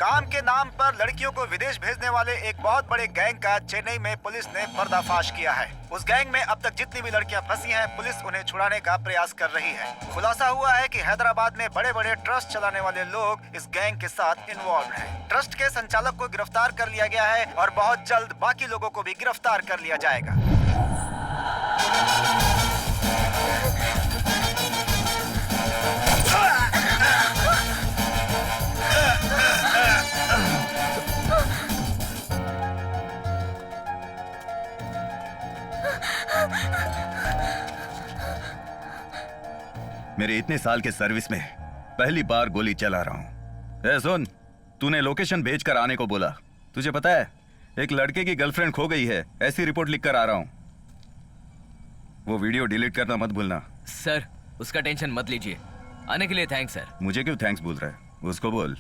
काम के नाम पर लड़कियों को विदेश भेजने वाले एक बहुत बड़े गैंग का चेन्नई में पुलिस ने पर्दाफाश किया है। उस गैंग में अब तक जितनी भी लड़कियां फंसी हैं, पुलिस उन्हें छुड़ाने का प्रयास कर रही है। खुलासा हुआ है कि हैदराबाद में बड़े बड़े ट्रस्ट चलाने वाले लोग इस गैंग के साथ इन्वॉल्व हैं। ट्रस्ट के संचालक को गिरफ्तार कर लिया गया है और बहुत जल्द बाकी लोगों को भी गिरफ्तार कर लिया जाएगा। मेरे इतने साल के सर्विस में पहली बार गोली चला रहा हूं। सुन, तूने लोकेशन भेजकर आने को बोला। तुझे पता है एक लड़के की गर्लफ्रेंड खो गई है, ऐसी रिपोर्ट लिख कर आ रहा हूं। वो वीडियो डिलीट करना मत भूलना। सर, उसका टेंशन मत लीजिए। आने के लिए थैंक्स सर। मुझे क्यों थैंक्स बोल रहा है? उसको बोल।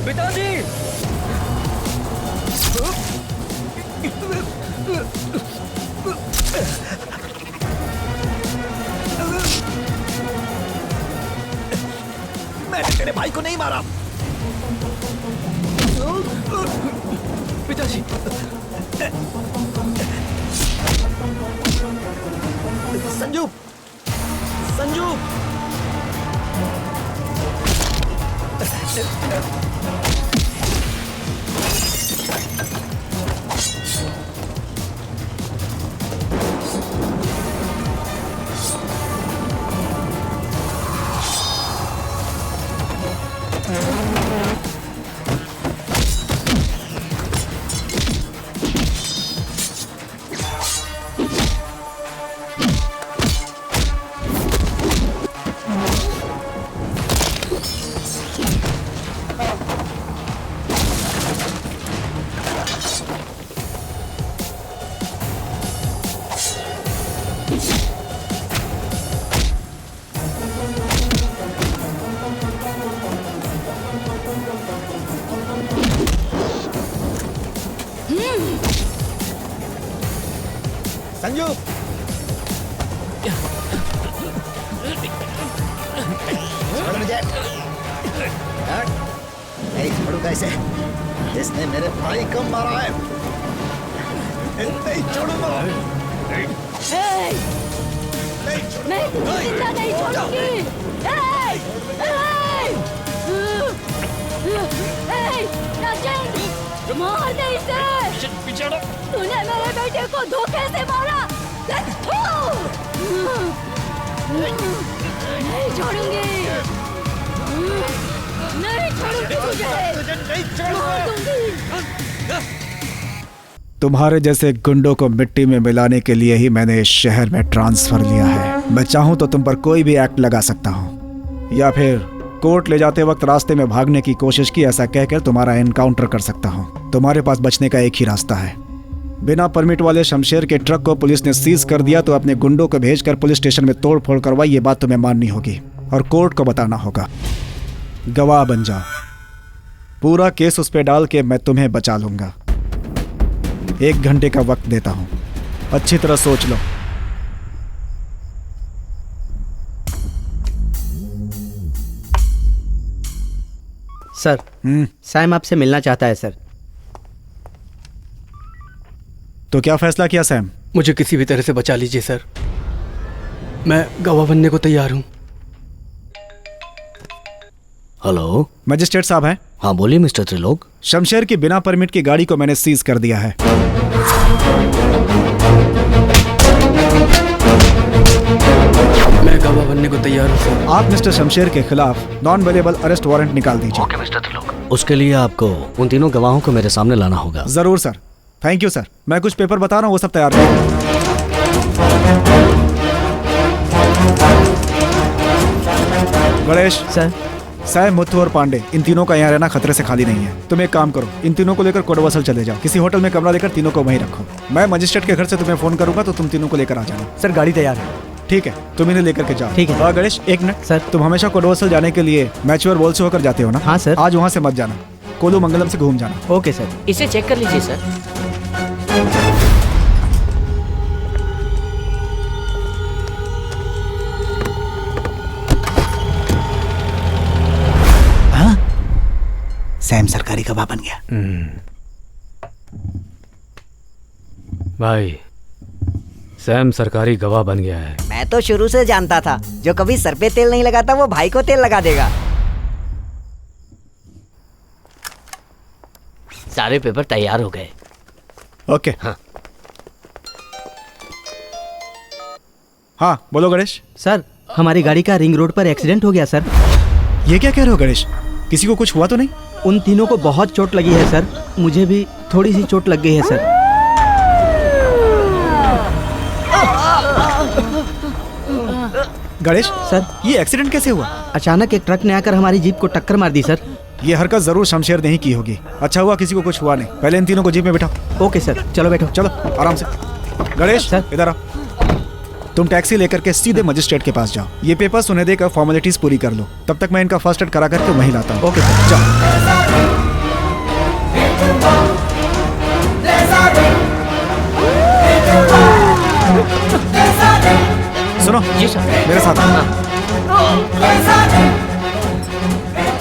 पिताजी! मैंने तेरे भाई को नहीं मारा। पिताजी! संजू! संजू! संजू! छोड़ मुझे। नहीं छोड़ूंगा इसे। इसने मेरे भाई को मारा है। नहीं छोड़ूंगा। मैं तुझे जिंदा नहीं छोड़ूंगी। राजेंद्र, मार दे इसे। तूने मेरे बेटे को धोखे से मारा। नहीं छोड़ूंगी। नहीं छोड़ूंगी तुझे। नहीं मार दूंगी। तुम्हारे जैसे गुंडों को मिट्टी में मिलाने के लिए ही मैंने इस शहर में ट्रांसफर लिया है। मैं चाहूं तो तुम पर कोई भी एक्ट लगा सकता हूं, या फिर कोर्ट ले जाते वक्त रास्ते में भागने की कोशिश की ऐसा कहकर तुम्हारा एनकाउंटर कर सकता हूं। तुम्हारे पास बचने का एक ही रास्ता है। बिना परमिट वाले शमशेर के ट्रक को पुलिस ने सीज कर दिया तो अपने गुंडों को भेजकर पुलिस स्टेशन में तोड़ फोड़ करवाई। ये बात तुम्हें माननी होगी और कोर्ट को बताना होगा। गवाह बन जाओ। पूरा केस उस पर डाल के मैं तुम्हें बचा लूंगा। 1 घंटे का वक्त देता हूं, अच्छी तरह सोच लो। सर, सैम आपसे मिलना चाहता है सर। तो क्या फैसला किया सैम? मुझे किसी भी तरह से बचा लीजिए सर। मैं गवाह बनने को तैयार हूं। हेलो, मजिस्ट्रेट साहब हैं? हाँ बोलिए मिस्टर त्रिलोक। शमशेर की बिना परमिट की गाड़ी को मैंने सीज कर दिया है। मैं गवाह बनने को तैयार हूं सर। आप मिस्टर शमशेर के खिलाफ नॉन अवेलेबल अरेस्ट वारंट निकाल दीजिए। Okay mister Trilok. उसके लिए आपको उन तीनों गवाहों को मेरे सामने लाना होगा। जरूर सर। Thank you sir. मैं कुछ पेपर बता रहा हूँ, वो सब तैयार करो। गणेश सर, सैम, मुथु और पांडे, इन तीनों का यहाँ रहना खतरे से खाली नहीं है। तुम एक काम करो, इन तीनों को लेकर कोडवसल चले जाओ, किसी होटल में कमरा लेकर तीनों को वहीं रखो। मैं मजिस्ट्रेट के घर से तुम्हें फोन करूंगा तो तुम तीनों को लेकर आ जाना। सर गाड़ी तैयार है। ठीक है, तुम इन्हें लेकर के जाओ। ठीक है। गणेश, एक मिनट सर। तुम हमेशा कोडवसल जाने के लिए मैच्योर बॉल से होकर जाते हो ना? हाँ, सर। आज वहाँ से मत जाना, कोलू मंगलम से घूम जाना। Okay sir. इसे चेक कर लीजिए सर। सैम सरकारी गवाह बन गया। भाई, सैम सरकारी गवाह बन गया है। मैं तो शुरू से जानता था, जो कभी सर पे तेल नहीं लगाता वो भाई को तेल लगा देगा। सारे पेपर तैयार हो गए। ओके। हाँ बोलो गणेश। सर, हमारी गाड़ी का रिंग रोड पर एक्सीडेंट हो गया सर। ये क्या कह रहे हो गणेश? किसी को कुछ हुआ तो नहीं? उन तीनों को बहुत चोट लगी है सर। मुझे भी थोड़ी सी चोट लग गई है सर। गणेश सर, ये एक्सीडेंट कैसे हुआ? अचानक एक ट्रक ने आकर हमारी जीप को टक्कर मार दी सर। ये हरकत जरूर शमशेर ने ही की होगी। अच्छा हुआ किसी को कुछ हुआ नहीं। पहले इन तीनों को जीप में बिठाओ। ओके सर, चलो बैठो। चलो आराम से। गणेश सर। इधर आओ। तुम टैक्सी लेकर के सीधे मजिस्ट्रेट के पास जाओ। ये पेपर्स उन्हें देकर फॉर्मेलिटीज पूरी कर लो। तब तक मैं इनका फर्स्ट एड करा करके वहीं लाता हूँ। ओके सर, जाओ। सुनो जी सर। मेरे साथ आओ।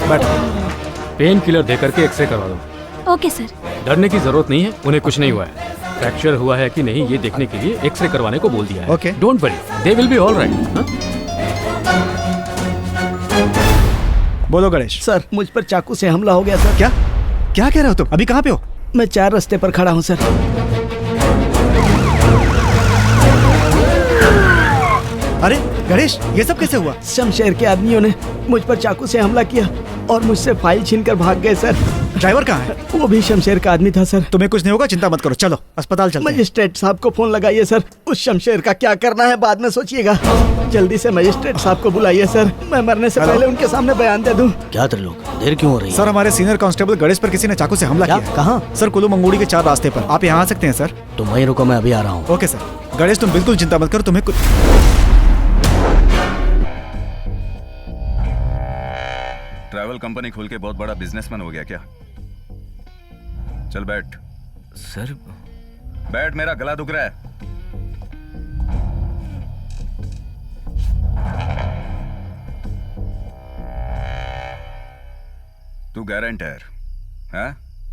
बैठो। पेन किलर देकर के एक्सरे करवा दो। Okay sir. डरने की जरूरत नहीं है, उन्हें कुछ नहीं हुआ है। फ्रैक्चर हुआ है कि नहीं ये देखने के लिए एक्सरे करवाने को बोल दिया है। Okay. Don't worry, they will be all right. बोलो गणेश। सर, मुझ पर चाकू से हमला हो गया सर। क्या क्या कह रहे हो तुम? अभी कहाँ पे हो? मैं 4 रास्ते पर खड़ा हूँ सर। अरे गणेश, ये सब कैसे हुआ? शमशेर के आदमियों ने मुझ पर चाकू से हमला किया और मुझसे फाइल छीनकर भाग गए सर। ड्राइवर कहाँ है? वो भी शमशेर का आदमी था सर। तुम्हें कुछ नहीं होगा, चिंता मत करो। चलो अस्पताल चलते हैं। मजिस्ट्रेट साहब को फोन लगाइए सर। उस शमशेर का क्या करना है बाद में सोचिएगा। जल्दी से मजिस्ट्रेट साहब को बुलाइए सर। मैं मरने से पहले उनके सामने बयान दे दूं। क्या त्रिलोक, देर क्यों हो रही है? सर, हमारे सीनियर कांस्टेबल गणेश पर किसी ने चाकू से हमला क्या? किया है। कहाँ? सर, कुल्लू मंगोड़ी के 4 रास्ते पर। आप यहाँ आ सकते हैं सर। तुम वहीं रुको, मैं अभी आ रहा हूँ। Okay sir. गणेश तुम बिल्कुल चिंता मत करो, तुम्हें कुछ। ट्रैवल कंपनी खोल के बहुत बड़ा बिजनेसमैन हो गया क्या? चल बैठ। सर, बैठ, मेरा गला दुख रहा है। तू गारंटर है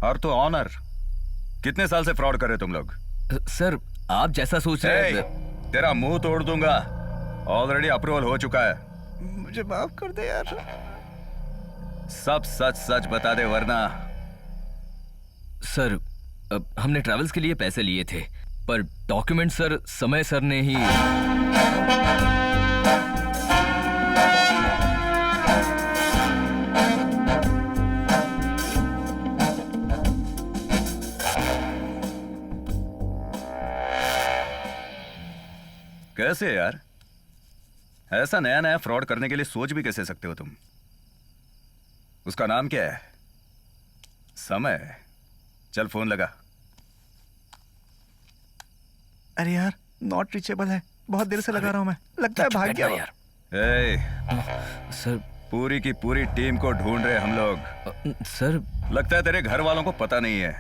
और तू ऑनर। कितने साल से फ्रॉड कर रहे तुम लोग? सर आप जैसा सोच रहे हैं। तेरा मुंह तोड़ दूंगा। ऑलरेडी अप्रूवल हो चुका है। मुझे माफ कर दे यार। सब सच सच बता दे वरना। सर, हमने ट्रैवल्स के लिए पैसे लिए थे, पर डॉक्यूमेंट सर समय सर ने ही। कैसे यार? ऐसा नया नया फ्रॉड करने के लिए सोच भी कैसे सकते हो तुम? उसका नाम क्या है? समय। चल फोन लगा। अरे यार, नॉट रीचेबल है। बहुत देर से लगा रहा हूँ मैं। लगता है भाग गया यार। सर, पूरी की पूरी टीम को ढूंढ रहे हम लोग। सर, लगता है तेरे घर वालों को पता नहीं है।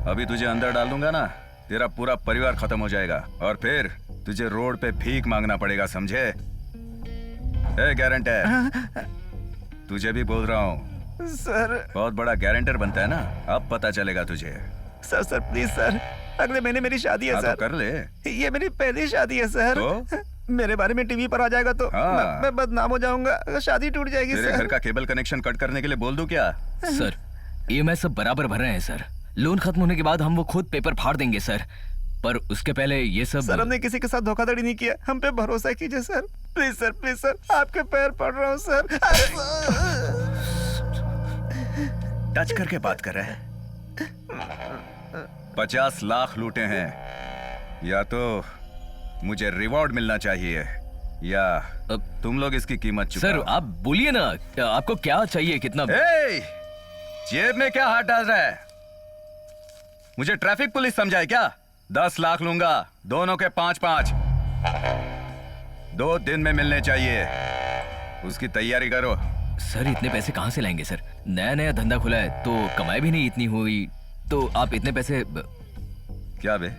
अभी तुझे अंदर डाल दूंगा ना, तेरा पूरा परिवार खत्म हो जाएगा और फिर तुझे रोड पे भीख मांगना पड़ेगा, समझे? गारंटर, तुझे भी बोल रहा हूँ सर। बहुत बड़ा गारंटर बनता है ना, अब पता चलेगा तुझे। सर प्लीज सर, अगले महीने मेरी शादी है सर। तो कर ले। ये मेरी पहली शादी है सर। तो? मेरे बारे में टीवी पर आ जाएगा तो मैं बदनाम हो जाऊंगा, शादी टूट जाएगी तेरे सर। घर का केबल कनेक्शन कट करने के लिए बोल दूं क्या? सर, EMI सब बराबर भर रहे हैं सर। लोन खत्म होने के बाद हम वो खुद पेपर फाड़ देंगे सर, पर उसके पहले ये सब। सर, हमने किसी के साथ धोखाधड़ी नहीं किया, हम पे भरोसा कीजिए सर। प्लीज सर, आपके पैर पड़ रहा हूँ सर। टच करके बात कर रहे हैं। 50 लाख लूटे हैं, या तो मुझे रिवॉर्ड मिलना चाहिए या तुम लोग इसकी कीमत चुकाओ। सर आप बोलिए ना, आपको क्या चाहिए, कितना? जेब में क्या हाथ डाल रहा है? मुझे ट्रैफिक पुलिस समझाए क्या? 10 लाख लूंगा, दोनों के 5-5। 2 दिन में मिलने चाहिए, उसकी तैयारी करो। सर इतने पैसे कहाँ से लाएंगे सर? नया नया धंधा खुला है तो कमाई भी नहीं इतनी हुई, तो आप इतने पैसे? क्या बे,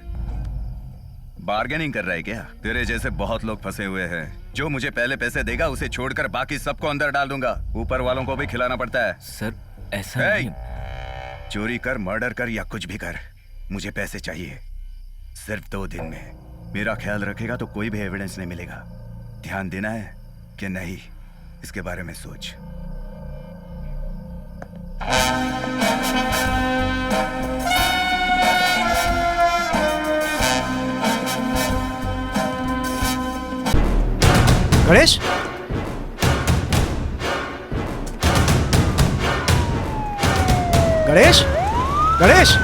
बार्गेनिंग कर रहा है क्या? तेरे जैसे बहुत लोग फंसे हुए हैं। जो मुझे पहले पैसे देगा उसे छोड़कर बाकी सबको अंदर डाल दूंगा। ऊपर वालों को भी खिलाना पड़ता है। सर ऐसा नहीं। चोरी कर, मर्डर कर या कुछ भी कर, मुझे पैसे चाहिए सिर्फ 2 दिन में। मेरा ख्याल रखेगा तो कोई भी एविडेंस नहीं मिलेगा। ध्यान देना है कि नहीं, इसके बारे में सोच। गणेश, गणेश, गणेश!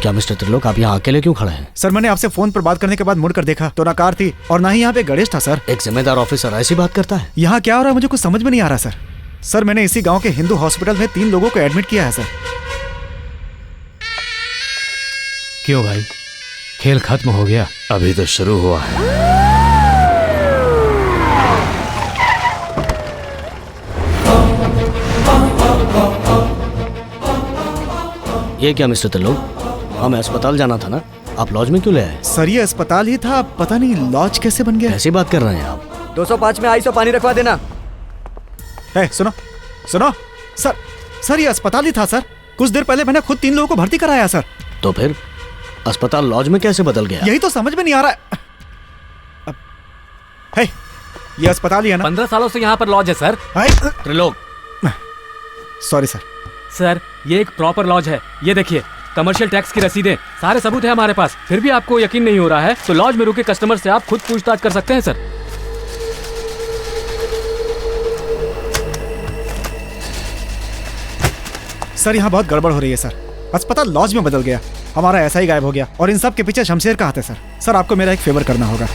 क्या मिस्टर त्रिलोक, आप यहाँ अकेले क्यों खड़े हैं? सर मैंने आपसे फोन पर बात करने के बाद मुड़कर देखा तो ना कार थी और ना ही यहाँ पे गणेश था सर। एक जिम्मेदार ऑफिसर ऐसी बात करता है? यहाँ क्या हो रहा है मुझे कुछ समझ में नहीं आ रहा सर। सर मैंने इसी गांव के हिंदू हॉस्पिटल में 3 लोगों को एडमिट किया है सर। क्यों भाई, खेल खत्म हो गया? अभी तो शुरू हुआ है। ये क्या मिस्टर त्रिलोक, हमें अस्पताल जाना था ना, आप लॉज में क्यों ले आए? सर ये अस्पताल ही था, पता नहीं लॉज कैसे बन गया। ऐसी बात कर रहे हैं आप? 205 में आइस और पानी रखवा देना। सुनो सुनो सर, सर ये अस्पताल ही था सर। कुछ देर पहले मैंने खुद 3 लोगों को भर्ती कराया सर। तो फिर अस्पताल लॉज में कैसे बदल गया? यही तो समझ में नहीं आ रहा है। ये अस्पताल ही है ना? 15 सालों से यहाँ पर लॉज है sir. Trilok, sorry sir. Sir ये एक प्रॉपर लॉज है, ये देखिए कमर्शियल टैक्स की रसीदें, सारे सबूत है हमारे पास। फिर भी आपको यकीन नहीं हो रहा है तो लॉज में रुके कस्टमर से आप खुद पूछताछ कर सकते हैं सर। सर यहाँ बहुत गड़बड़ हो रही है सर। अस्पताल लॉज में बदल गया, हमारा ऐसा ही गायब हो गया और इन सब के पीछे शमशेर का हाथ है सर। सर आपको मेरा एक फेवर करना होगा।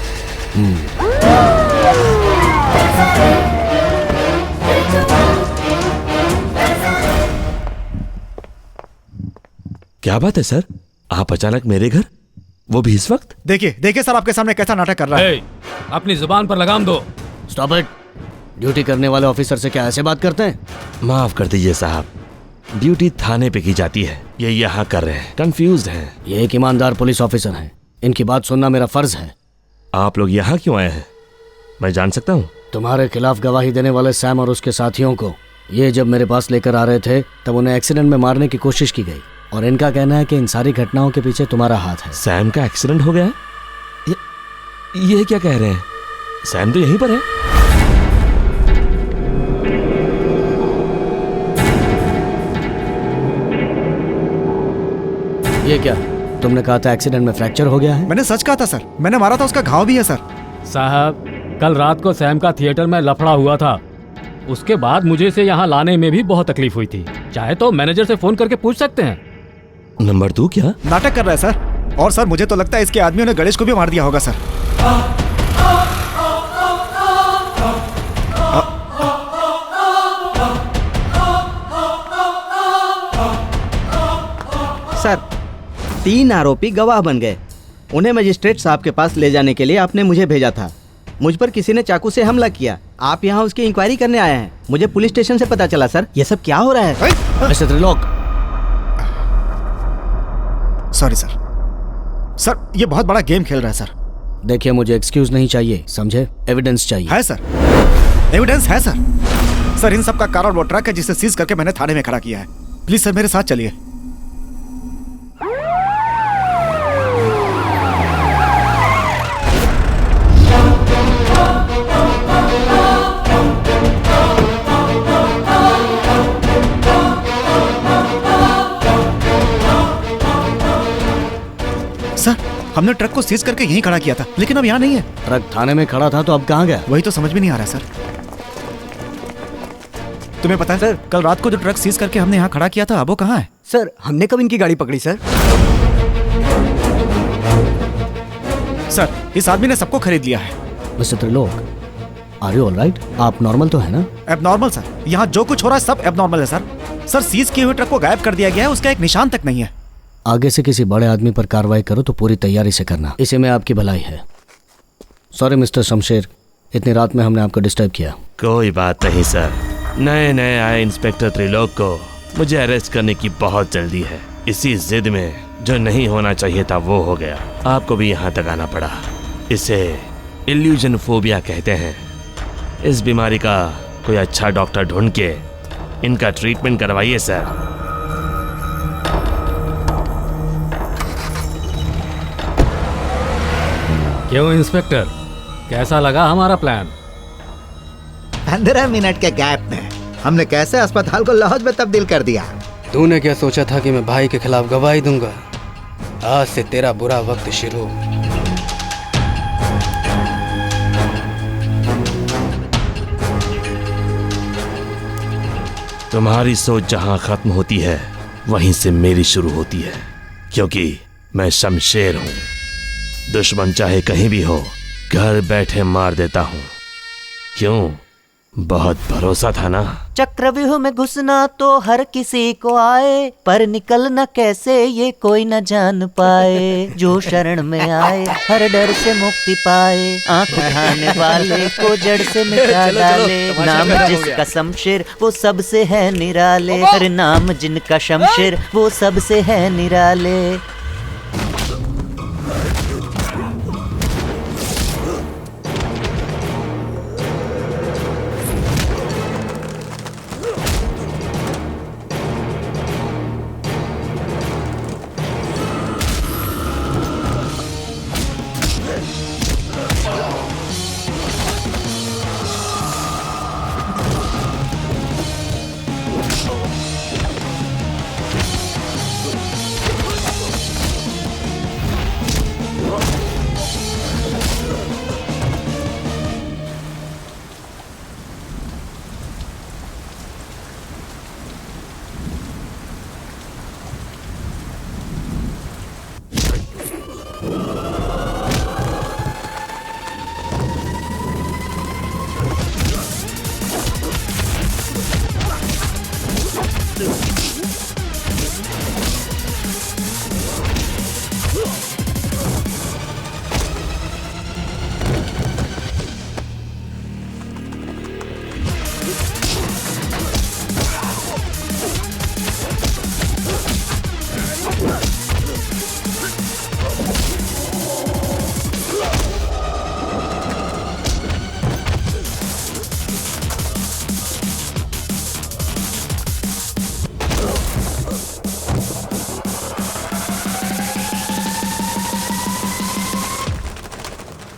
क्या बात है सर, आप अचानक मेरे घर, वो भी इस वक्त? देखिए देखिए सर आपके सामने कैसा नाटक कर रहा है। अपनी जुबान पर लगाम दो। Stop it. ड्यूटी करने वाले ऑफिसर से क्या ऐसे बात करते हैं? माफ कर दीजिए साहब, ड्यूटी थाने पे की जाती है, ये यहाँ कर रहे हैं, कंफ्यूज्ड हैं। ये एक ईमानदार पुलिस ऑफिसर हैं, इनकी बात सुनना मेरा फर्ज है। आप लोग यहाँ क्यों आए हैं, मैं जान सकता हूँ? तुम्हारे खिलाफ गवाही देने वाले सैम और उसके साथियों को ये जब मेरे पास लेकर आ रहे थे तब उन्हें एक्सीडेंट में मारने की कोशिश की गई और इनका कहना है कि इन सारी घटनाओं के पीछे तुम्हारा हाथ है। सैम का एक्सीडेंट हो गया है? ये क्या कह रहे हैं? सैम तो यहीं पर है। ये क्या, तुमने कहा था एक्सीडेंट में फ्रैक्चर हो गया है? मैंने सच कहा था सर, मैंने मारा था, उसका घाव भी है सर। साहब कल रात को सैम का थिएटर में लफड़ा हुआ था, उसके बाद मुझे इसे यहाँ लाने में भी बहुत तकलीफ हुई थी। चाहे तो मैनेजर से फोन करके पूछ सकते हैं। नंबर 2 क्या नाटक कर रहा है सर? और सर मुझे तो लगता है इसके आदमियों ने गणेश को भी मार दिया होगा सर। सर 3 आरोपी गवाह बन गए, उन्हें मजिस्ट्रेट साहब के पास ले जाने के लिए आपने मुझे भेजा था। मुझ पर किसी ने चाकू से हमला किया, आप यहाँ उसकी इंक्वायरी करने आए हैं। मुझे पुलिस स्टेशन से पता चला सर, ये सब क्या हो रहा है? Mister Trilok, sorry sir. Sir ये बहुत बड़ा गेम खेल रहा है सर। देखिए मुझे एक्सक्यूज नहीं चाहिए, समझे? एविडेंस चाहिए। है सर, एविडेंस है सर। सर इन सब का कारण वो ट्रक है जिसे सीज करके मैंने थाने में खड़ा किया है। प्लीज सर मेरे साथ चलिए। सर हमने ट्रक को सीज करके यहीं खड़ा किया था, लेकिन अब यहाँ नहीं है। ट्रक थाने में खड़ा था तो अब कहाँ गया? वही तो समझ में नहीं आ रहा सर। तुम्हें पता है सर, कल रात को जो ट्रक सीज करके हमने यहाँ खड़ा किया था अब वो कहाँ है? सर हमने कब इनकी गाड़ी पकड़ी सर? सर, इस आदमी ने सबको खरीद लिया है। Mister Trilok, are you alright? आप नॉर्मल तो है ना? एबनॉर्मल सर, यहाँ जो कुछ हो रहा है सब एबनॉर्मल है सर। सर, सीज किए हुए ट्रक को गायब कर दिया गया है, उसका एक निशान तक नहीं है। आगे से किसी बड़े आदमी पर कार्रवाई करो तो पूरी तैयारी से करना, इसी में आपकी भलाई है। सॉरी मिस्टर शमशेर, इतनी रात में हमने आपको डिस्टर्ब किया। कोई बात नहीं सर, नए नए आए इंस्पेक्टर त्रिलोक को मुझे अरेस्ट करने की बहुत जल्दी है। इसी जिद में जो नहीं होना चाहिए था वो हो गया। आपको भी यहाँ तक आना पड़ा। इसे इल्यूजन फोबिया कहते हैं। इस बीमारी का कोई अच्छा डॉक्टर ढूंढ के इनका ट्रीटमेंट करवाइए सर। क्यों इंस्पेक्टर, कैसा लगा हमारा प्लान? 15 मिनट के गैप में हमने कैसे अस्पताल को लॉज में तब्दील कर दिया। तूने क्या सोचा था कि मैं भाई के खिलाफ गवाही दूंगा? आज से तेरा बुरा वक्त शुरू। तुम्हारी सोच जहां खत्म होती है वहीं से मेरी शुरू होती है, क्योंकि मैं शमशेर हूं। दुश्मन चाहे कहीं भी हो, घर बैठे मार देता हूं। क्यों? बहुत भरोसा था ना। चक्रव्यूह में घुसना तो हर किसी को आए, पर निकलना कैसे ये कोई न जान पाए। जो शरण में आए हर डर से मुक्ति पाए, आंख उठाने वाले को जड़ से मिटा डाले। नाम जिसका शमशेर वो सबसे है निराले, हर नाम जिनका शमशेर वो सबसे है निराले।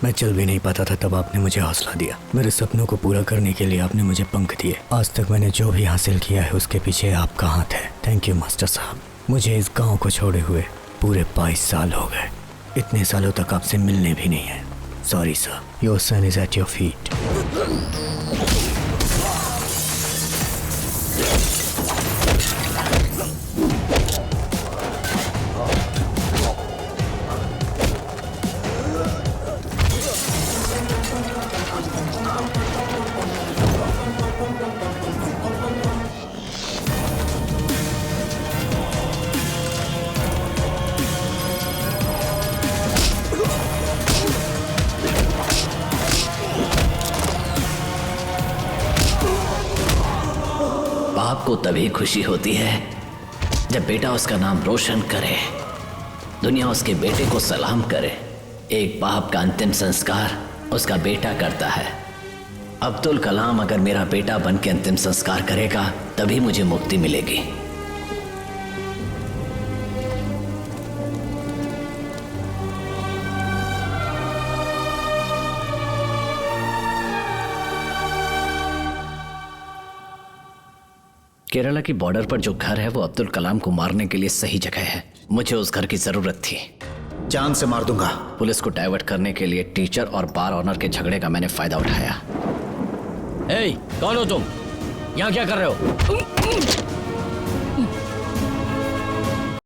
मैं चल भी नहीं पाता था, तब आपने मुझे हौसला दिया। मेरे सपनों को पूरा करने के लिए आपने मुझे पंख दिए। आज तक मैंने जो भी हासिल किया है उसके पीछे आपका हाथ है। थैंक यू मास्टर साहब। मुझे इस गांव को छोड़े हुए पूरे 22 साल हो गए। इतने सालों तक आपसे मिलने भी नहीं है। Sorry sir, your son is at your feet. बाप को तभी खुशी होती है जब बेटा उसका नाम रोशन करे, दुनिया उसके बेटे को सलाम करे। एक बाप का अंतिम संस्कार उसका बेटा करता है। अब्दुल कलाम अगर मेरा बेटा बन के अंतिम संस्कार करेगा तभी मुझे मुक्ति मिलेगी। केरला की बॉर्डर पर जो घर है वो अब्दुल कलाम को मारने के लिए सही जगह है। मुझे उस घर की जरूरत थी। जान से मार दूंगा। पुलिस को डाइवर्ट करने के लिए टीचर और बार ऑनर के झगड़े का मैंने फायदा उठाया। कौन हो तुम? यहाँ क्या कर रहे हो?